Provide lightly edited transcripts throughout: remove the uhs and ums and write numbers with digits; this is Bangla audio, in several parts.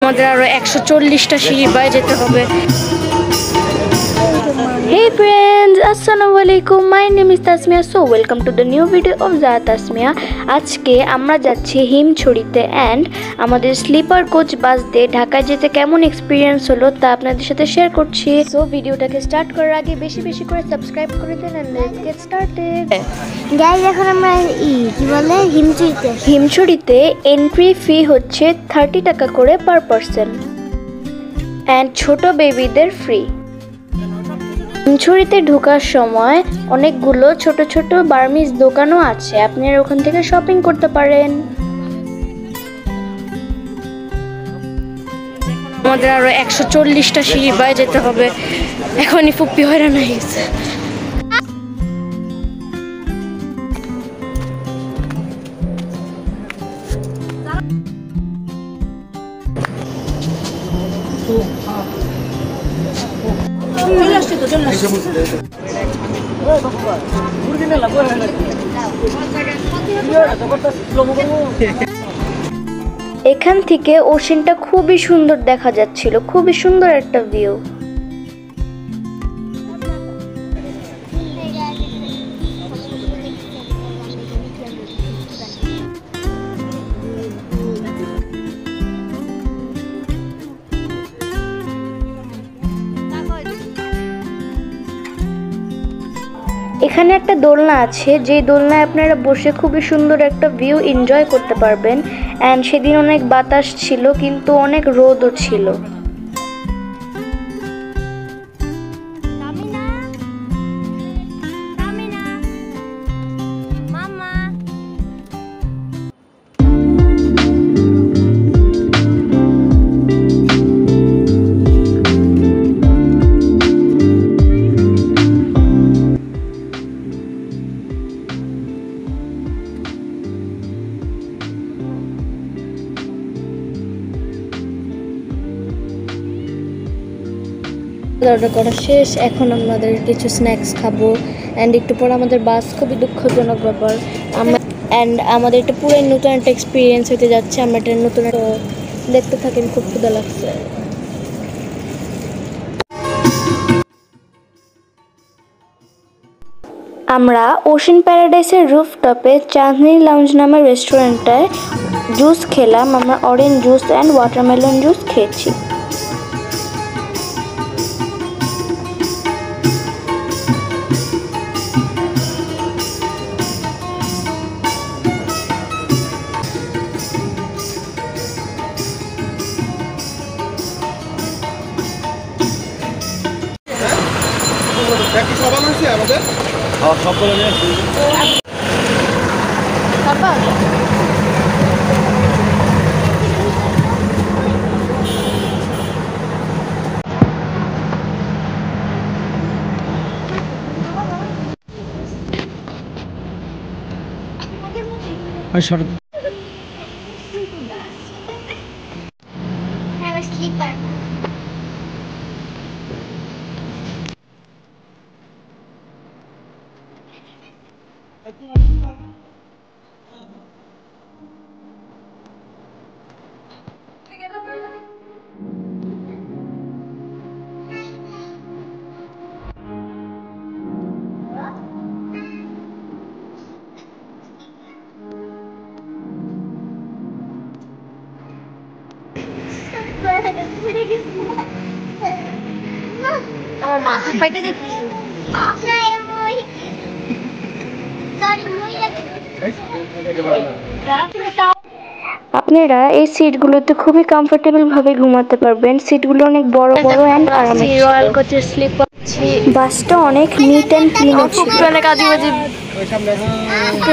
আমাদের আরো 140টা সিঁড়ি বাই যেতে হবে। Hey friends, Assalamualaikum. My name is Tasmia. So welcome to the new video of Zara Tasmia. আজকে আমরা যাচ্ছি হিমছড়িতে এন্ড আমাদের স্লিপার কোচ বাস দিয়ে ঢাকা যেতে কেমন এক্সপিরিয়েন্স হলো তা আপনাদের সাথে শেয়ার করছি। সো ভিডিওটাকে স্টার্ট করার আগে বেশি বেশি করে সাবস্ক্রাইব করে দেন and let's get started. Guys এখন আমরা কি বলে হিমছড়িতে এন্ট্রি ফি হচ্ছে 30 টাকা করে পার পারসন এন্ড ছোট বেবিদের ফ্রি। হিমছড়িতে ঢোকার সময় অনেকগুলো ছোট ছোট বার্মিজ দোকানও আছে, আপনারা ওখান থেকে শপিং করতে পারেন। আমাদের আরো 140টা সিঁড়ি বাই যেতে হবে, এখনই ফুপ্পি হয়রান হয়ে গেছে। এখান থেকে ওশেনটা খুবই সুন্দর দেখা যাচ্ছিল, খুবই সুন্দর একটা ভিউ। এখানে একটা দোলনা আছে, যে দোলনায় আপনারা বসে খুবই সুন্দর একটা ভিউ এনজয় করতে পারবেন এন্ড সেদিন অনেক বাতাস ছিল কিন্তু অনেক রোদও ছিল। অর্ডার করা শেষ, এখন আমাদের কিছু স্ন্যাক্স খাবো অ্যান্ড একটু পর আমাদের বাস। খুবই দুঃখজনক ব্যাপার, আমাদের একটা পুরো নতুন একটা এক্সপিরিয়েন্স হতে যাচ্ছে। আমরা একটা নতুন দেখতে থাকেন, খুব ক্ষুধা লাগছে। আমরা ওশেন প্যারাডাইসের রুফটপে চাঁদনি লাউঞ্জ নামের রেস্টুরেন্টটায় জুস খেলাম। আমরা orange juice and watermelon juice খেয়েছি। আমার মাথা ফাইটে দেখছি। আপনারা এই সিটগুলোতে খুবই কমফোর্টেবল ভাবে ঘুমাতে পারবেন। সিটগুলো অনেক বড় বড় এন্ড আরামদায়ক। রয়্যাল কোচের স্লিপার, বাসটা অনেক নিট এন্ড ক্লিন আছে। অনেক আজীবাজী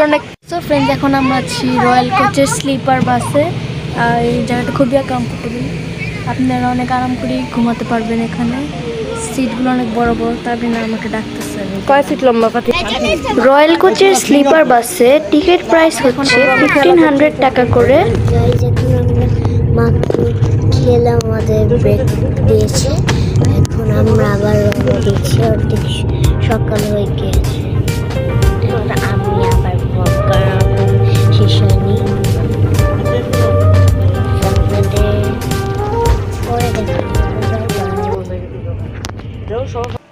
অনেক। সো ফ্রেন্ডস, এখন আমরা আছি রয়্যাল কোচের স্লিপার বাসে। এই জায়গাটা খুবই কমফোর্টেবল, আপনারা অনেক আরাম করে ঘুমাতে পারবেন এখানে। সিটগুলো অনেক বড় বড়, তার জন্য আমাকে ডাকতেছে। কয় সিট লম্বা? রয়্যাল কোচের স্লিপার বাসে টিকিট প্রাইস হচ্ছে 1500 টাকা করে। মাত্র খেলাম, আমাদের ব্রেক দিয়েছে, এখন আমরা আবার রওনা দিচ্ছি। অর্ধেক সকাল হয়ে গিয়েছে, এখন আমি আবার শেষ হয়নি। সব